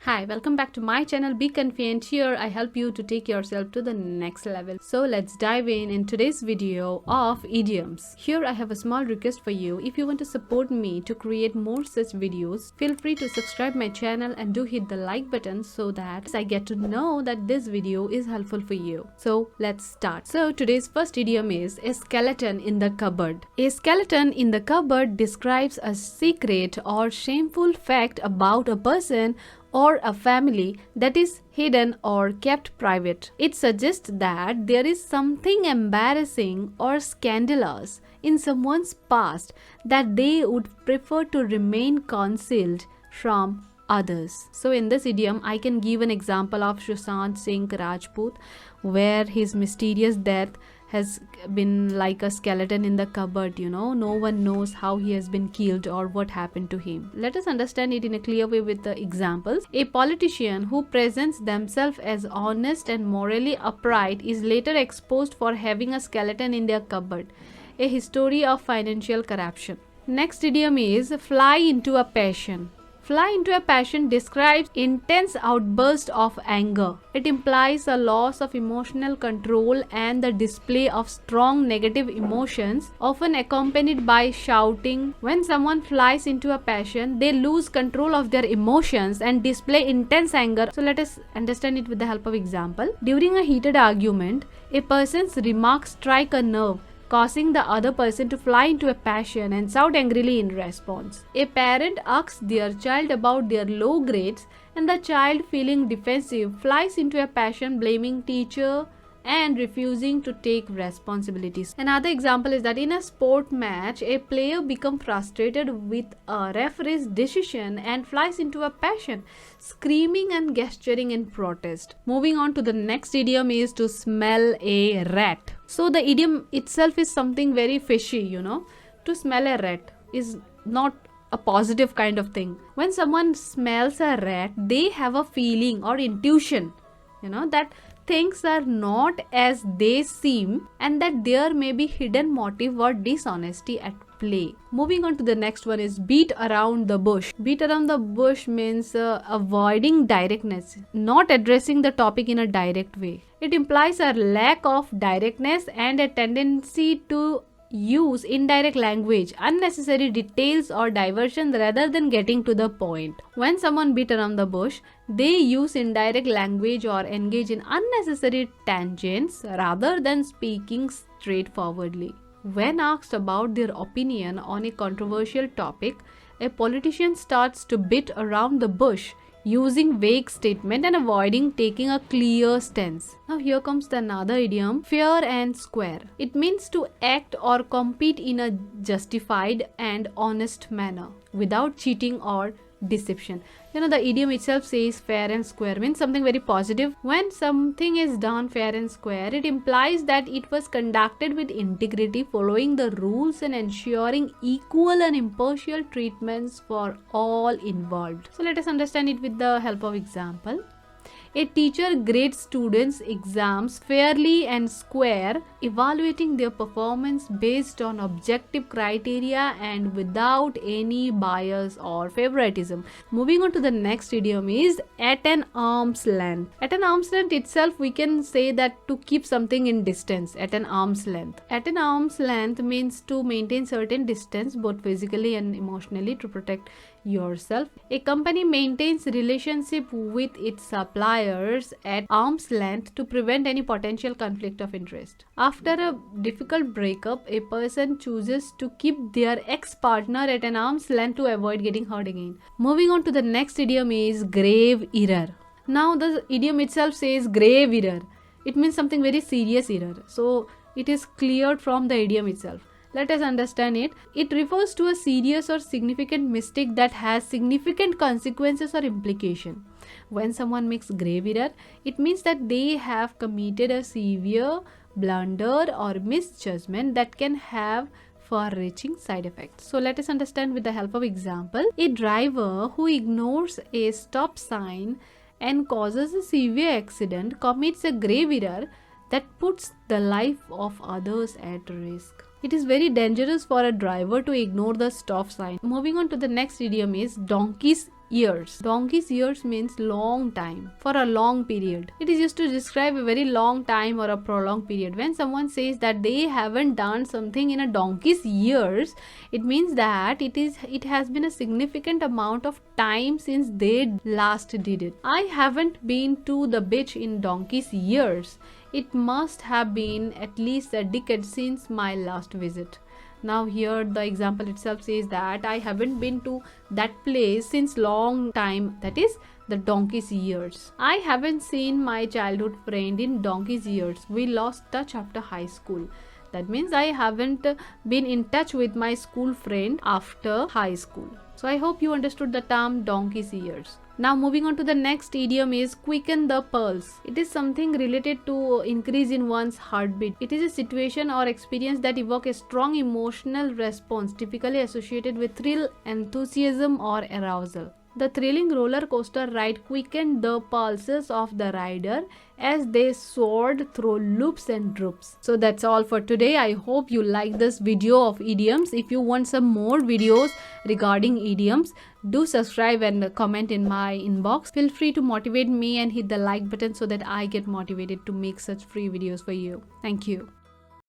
Hi, welcome back to my channel. Be Confident. Here I help you to take yourself to the next level. So let's dive in today's video of idioms. Here I have a small request for you. If you want to support me to create more such videos, feel free to subscribe my channel and do hit the like button so that I get to know that this video is helpful for you. So let's start. So today's first idiom is a skeleton in the cupboard. A skeleton in the cupboard describes a secret or shameful fact about a person or a family that is hidden or kept private. It suggests that there is something embarrassing or scandalous in someone's past that they would prefer to remain concealed from others. So in this idiom, I can give an example of Sushant Singh Rajput, where his mysterious death has been like a skeleton in the cupboard. No one knows how he has been killed or what happened to him. Let us understand it in a clear way with the examples. A politician who presents themselves as honest and morally upright is later exposed for having a skeleton in their cupboard. A history of financial corruption. Next idiom is fly into a passion. Fly into a passion describes intense outburst of anger. It implies a loss of emotional control and the display of strong negative emotions, often accompanied by shouting. When someone flies into a passion, they lose control of their emotions and display intense anger. So let us understand it with the help of example. During a heated argument, a person's remarks strike a nerve, causing the other person to fly into a passion and shout angrily in response. A parent asks their child about their low grades, and the child, feeling defensive, flies into a passion, blaming teacher and refusing to take responsibilities. Another example is that in a sport match, a player becomes frustrated with a referee's decision and flies into a passion, screaming and gesturing in protest. Moving on to the next idiom is to smell a rat. So the idiom itself is something very fishy, To smell a rat is not a positive kind of thing. When someone smells a rat, they have a feeling or intuition, that things are not as they seem and that there may be hidden motive or dishonesty at play. Moving on to the next one is beat around the bush. Beat around the bush means avoiding directness, not addressing the topic in a direct way. It implies a lack of directness and a tendency to use indirect language, unnecessary details or diversion rather than getting to the point. When someone beat around the bush, they use indirect language or engage in unnecessary tangents rather than speaking straightforwardly. When asked about their opinion on a controversial topic, a politician starts to beat around the bush, using vague statement and avoiding taking a clear stance. Now here comes the another idiom, fair and square. It means to act or compete in a justified and honest manner without cheating or deception. The idiom itself says fair and square means something very positive. When something is done fair and square, it implies that it was conducted with integrity, following the rules and ensuring equal and impartial treatments for all involved. So let us understand it with the help of example. A teacher grades students' exams fairly and square, evaluating their performance based on objective criteria and without any bias or favoritism. Moving on to the next idiom is at an arm's length. At an arm's length itself, we can say that to keep something in distance, at an arm's length. At an arm's length means to maintain certain distance both physically and emotionally to protect yourself. A company maintains relationship with its suppliers at arm's length to prevent any potential conflict of interest. After a difficult breakup, a person chooses to keep their ex-partner at an arm's length to avoid getting hurt again. Moving on to the next idiom is grave error. Now the idiom itself says grave error. It means something very serious error. So it is cleared from the idiom itself. Let us understand it. It refers to a serious or significant mistake that has significant consequences or implication. When someone makes grave error, it means that they have committed a severe blunder or misjudgment that can have far-reaching side effects. So let us understand with the help of example. A driver who ignores a stop sign and causes a severe accident commits a grave error that puts the life of others at risk. It is very dangerous for a driver to ignore the stop sign. Moving on to the next idiom is donkeys years. Donkey's years means long time, for a long period. It is used to describe a very long time or a prolonged period. When someone says that they haven't done something in a donkey's years, it means that it has been a significant amount of time since they last did it. I haven't been to the beach in donkey's years. It must have been at least a decade since my last visit. Now here the example itself says that I haven't been to that place since long time, that is the donkey's years. I haven't seen my childhood friend in donkey's years. We lost touch after high school. That means I haven't been in touch with my school friend after high school. So I hope you understood the term donkey's years. Now moving on to the next idiom is quicken the pulse. It is something related to increase in one's heartbeat. It is a situation or experience that evoke a strong emotional response, typically associated with thrill, enthusiasm or arousal. The thrilling roller coaster ride quickened the pulses of the rider as they soared through loops and droops. So that's all for today. I hope you like this video of idioms. If you want some more videos regarding idioms, do subscribe and comment in my inbox. Feel free to motivate me and hit the like button so that I get motivated to make such free videos for you. Thank you.